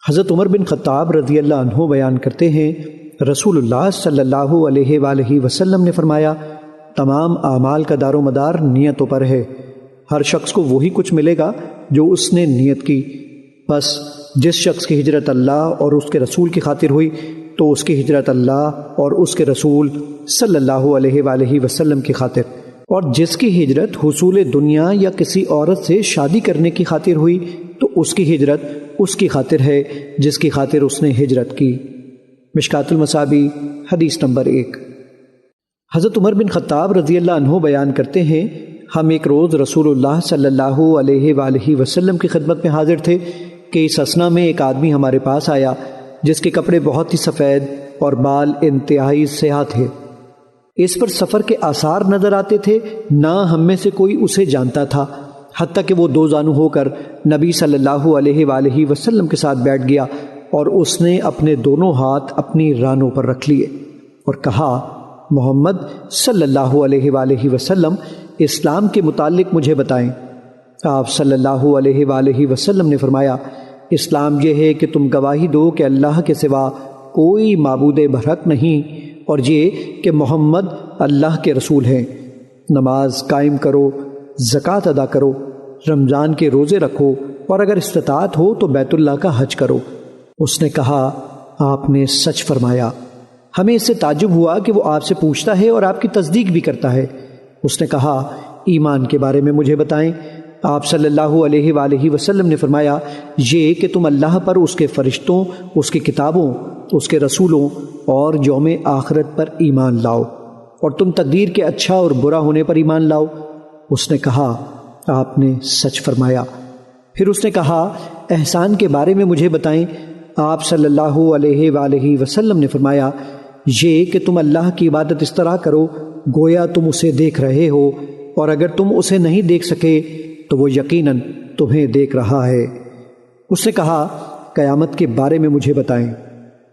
حضرت عمر بن خطاب رضی اللہ عنہ بیان کرتے ہیں، رسول اللہ صلی اللہ علیہ وآلہ وسلم نے فرمایا، تمام اعمال کا دار و مدار نیتوں پر ہے۔ ہر شخص کو وہی کچھ ملے گا جو اس نے نیت کی۔ بس جس شخص کی ہجرت اللہ اور اس کے رسول کی خاطر ہوئی تو اس کی ہجرت اللہ اور اس کے رسول صلی اللہ علیہ وآلہ وسلم کی خاطر، اور جس کی ہجرت حصول دنیا یا کسی عورت سے شادی کرنے کی خاطر ہوئی تو اس کی ہجرت اس کی خاطر ہے جس کی خاطر اس نے ہجرت کی۔ مشکوٰۃ المصابیح حدیث نمبر 1۔ حضرت عمر بن خطاب رضی اللہ عنہ بیان کرتے ہیں، ہم ایک روز رسول اللہ صلی اللہ علیہ وآلہ وسلم کی خدمت میں حاضر تھے کہ اس اثنا میں ایک آدمی ہمارے پاس آیا جس کے کپڑے بہت ہی سفید اور بال انتہائی سیاہ تھے۔ اس پر سفر کے آثار نظر آتے تھے، نہ ہم میں سے کوئی اسے جانتا تھا، حتیٰ کہ وہ دو زانو ہو کر نبی صلی اللہ علیہ وآلہ وسلم کے ساتھ بیٹھ گیا اور اس نے اپنے دونوں ہاتھ اپنی رانوں پر رکھ لیے اور کہا، محمد صلی اللہ علیہ وآلہ وسلم اسلام کے متعلق مجھے بتائیں۔ آپ صلی اللہ علیہ وآلہ وسلم نے فرمایا، اسلام یہ ہے کہ تم گواہی دو کہ اللہ کے سوا کوئی معبود برحق نہیں، اور یہ کہ محمد اللہ کے رسول ہیں۔ نماز قائم کرو، زکوٰۃ ادا کرو، رمضان کے روزے رکھو، اور اگر استطاعت ہو تو بیت اللہ کا حج کرو۔ اس نے کہا، آپ نے سچ فرمایا۔ ہمیں اس سے تعجب ہوا کہ وہ آپ سے پوچھتا ہے اور آپ کی تصدیق بھی کرتا ہے۔ اس نے کہا، ایمان کے بارے میں مجھے بتائیں۔ آپ صلی اللہ علیہ وآلہ وسلم نے فرمایا، یہ کہ تم اللہ پر، اس کے فرشتوں، اس کی کتابوں، اس کے رسولوں اور یوم آخرت پر ایمان لاؤ، اور تم تقدیر کے اچھا اور برا ہونے پر ایمان لاؤ۔ اس نے کہا، آپ نے سچ فرمایا۔ پھر اس نے کہا، احسان کے بارے میں مجھے بتائیں۔ آپ صلی اللہ علیہ وآلہ وسلم نے فرمایا، یہ کہ تم اللہ کی عبادت اس طرح کرو گویا تم اسے دیکھ رہے ہو، اور اگر تم اسے نہیں دیکھ سکے تو وہ یقیناً تمہیں دیکھ رہا ہے۔ اس نے کہا، قیامت کے بارے میں مجھے بتائیں۔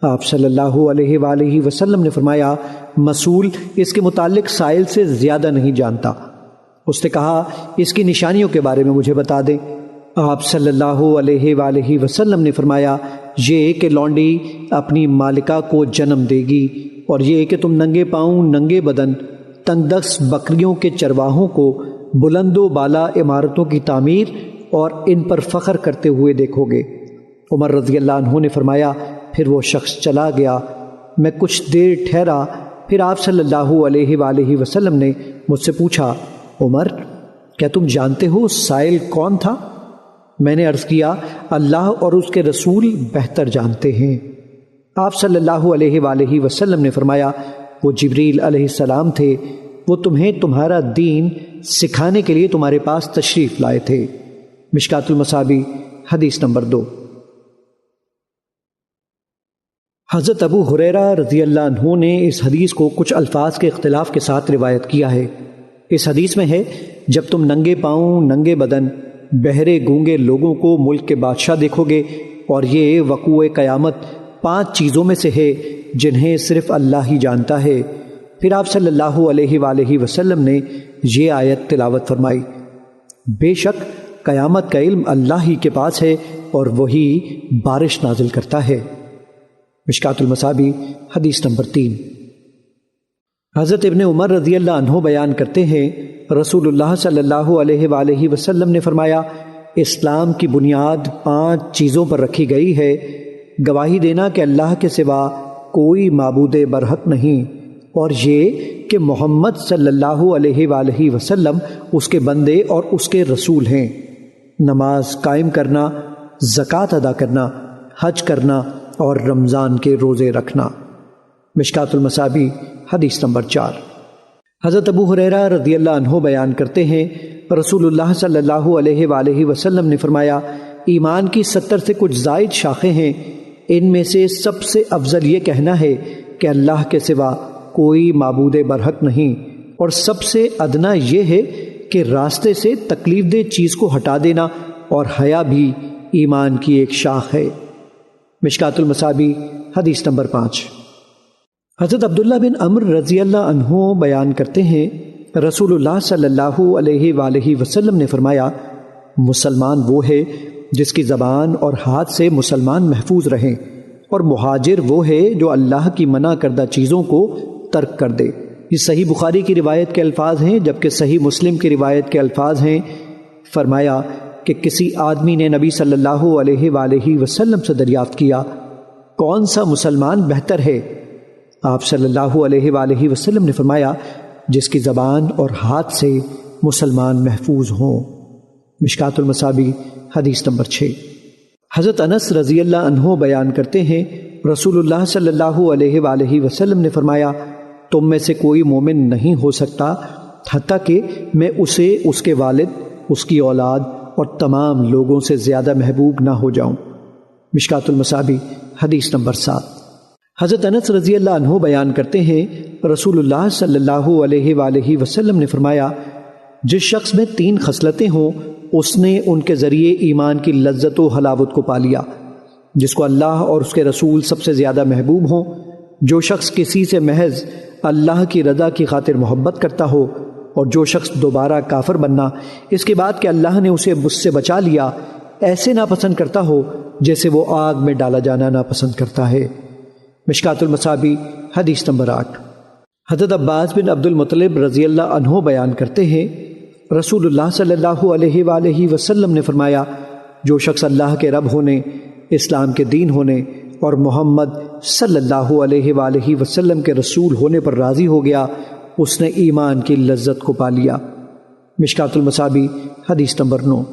آپ صلی اللہ علیہ وآلہ وسلم نے فرمایا، مسئول اس کے متعلق سائل سے زیادہ نہیں جانتا۔ اس نے کہا، اس کی نشانیوں کے بارے میں مجھے بتا دیں۔ آپ صلی اللہ علیہ وآلہ وسلم نے فرمایا، یہ کہ لونڈی اپنی مالکہ کو جنم دے گی، اور یہ کہ تم ننگے پاؤں ننگے بدن تنگ دست بکریوں کے چرواہوں کو بلند و بالا عمارتوں کی تعمیر اور ان پر فخر کرتے ہوئے دیکھو گے۔ عمر رضی اللہ عنہ نے فرمایا، پھر وہ شخص چلا گیا۔ میں کچھ دیر ٹھہرا، پھر آپ صلی اللہ علیہ وآلہ وسلم نے مجھ سے پوچھا، عمر کیا تم جانتے ہو سائل کون تھا؟ میں نے عرض کیا، اللہ اور اس کے رسول بہتر جانتے ہیں۔ آپ صلی اللہ علیہ وآلہ وسلم نے فرمایا، وہ جبریل علیہ السلام تھے، وہ تمہیں تمہارا دین سکھانے کے لیے تمہارے پاس تشریف لائے تھے۔ مشکوٰۃ المصابیح حدیث نمبر 2۔ حضرت ابو ہریرہ رضی اللہ عنہ نے اس حدیث کو کچھ الفاظ کے اختلاف کے ساتھ روایت کیا ہے۔ اس حدیث میں ہے، جب تم ننگے پاؤں ننگے بدن بہرے گونگے لوگوں کو ملک کے بادشاہ دیکھو گے، اور یہ وقوع قیامت 5 چیزوں میں سے ہے جنہیں صرف اللہ ہی جانتا ہے۔ پھر آپ صلی اللہ علیہ وآلہ وسلم نے یہ آیت تلاوت فرمائی، بے شک قیامت کا علم اللہ ہی کے پاس ہے اور وہی بارش نازل کرتا ہے۔ مشکوٰۃ المصابیح حدیث نمبر 3۔ حضرت ابن عمر رضی اللہ عنہ بیان کرتے ہیں، رسول اللہ صلی اللہ علیہ وآلہ وسلم نے فرمایا، اسلام کی بنیاد 5 چیزوں پر رکھی گئی ہے، گواہی دینا کہ اللہ کے سوا کوئی معبود برحق نہیں، اور یہ کہ محمد صلی اللہ علیہ وآلہ وسلم اس کے بندے اور اس کے رسول ہیں، نماز قائم کرنا، زکوٰۃ ادا کرنا، حج کرنا اور رمضان کے روزے رکھنا۔ مشکوٰۃ المصابیح حدیث نمبر 4۔ حضرت ابو ہریرہ رضی اللہ عنہ بیان کرتے ہیں، رسول اللہ صلی اللہ علیہ وآلہ وسلم نے فرمایا، ایمان کی 70 سے کچھ زائد شاخیں ہیں، ان میں سے سب سے افضل یہ کہنا ہے کہ اللہ کے سوا کوئی معبود برحق نہیں، اور سب سے ادنا یہ ہے کہ راستے سے تکلیف دہ چیز کو ہٹا دینا، اور حیا بھی ایمان کی ایک شاخ ہے۔ مشکوٰۃ المصابیح حدیث نمبر 5۔ حضرت عبداللہ بن عمرو رضی اللہ عنہ بیان کرتے ہیں، رسول اللہ صلی اللہ علیہ وآلہ وسلم نے فرمایا، مسلمان وہ ہے جس کی زبان اور ہاتھ سے مسلمان محفوظ رہیں، اور مہاجر وہ ہے جو اللہ کی منع کردہ چیزوں کو ترک کر دے۔ یہ صحیح بخاری کی روایت کے الفاظ ہیں، جبکہ صحیح مسلم کی روایت کے الفاظ ہیں۔ فرمایا کہ کسی آدمی نے نبی صلی اللہ علیہ وآلہ وسلم سے دریافت کیا، کون سا مسلمان بہتر ہے؟ آپ صلی اللہ علیہ وآلہ وسلم نے فرمایا، جس کی زبان اور ہاتھ سے مسلمان محفوظ ہوں۔ مشکات المصابیح حدیث نمبر 6۔ حضرت انس رضی اللہ عنہ بیان کرتے ہیں، رسول اللہ صلی اللہ علیہ وآلہ وسلم نے فرمایا، تم میں سے کوئی مومن نہیں ہو سکتا حتیٰ کہ میں اسے، اس کے والد، اس کی اولاد اور تمام لوگوں سے زیادہ محبوب نہ ہو جاؤں۔ مشکات المصابیح حدیث نمبر 7۔ حضرت انس رضی اللہ عنہ بیان کرتے ہیں، رسول اللہ صلی اللہ علیہ وآلہ وسلم نے فرمایا، جس شخص میں 3 خصلتیں ہوں اس نے ان کے ذریعے ایمان کی لذت و حلاوت کو پا لیا۔ جس کو اللہ اور اس کے رسول سب سے زیادہ محبوب ہوں، جو شخص کسی سے محض اللہ کی رضا کی خاطر محبت کرتا ہو، اور جو شخص دوبارہ کافر بننا اس کے بعد کہ اللہ نے اسے مجھ سے بچا لیا ایسے ناپسند کرتا ہو جیسے وہ آگ میں ڈالا جانا ناپسند کرتا ہے۔ مشکات المصابیح حدیث نمبر 8۔ حضرت عباس بن عبد المطلب رضی اللہ عنہ بیان کرتے ہیں، رسول اللہ صلی اللہ علیہ وآلہ وسلم نے فرمایا، جو شخص اللہ کے رب ہونے، اسلام کے دین ہونے اور محمد صلی اللہ علیہ وآلہ وسلم کے رسول ہونے پر راضی ہو گیا، اس نے ایمان کی لذت کو پا لیا۔ مشکات المصابیح حدیث نمبر 9۔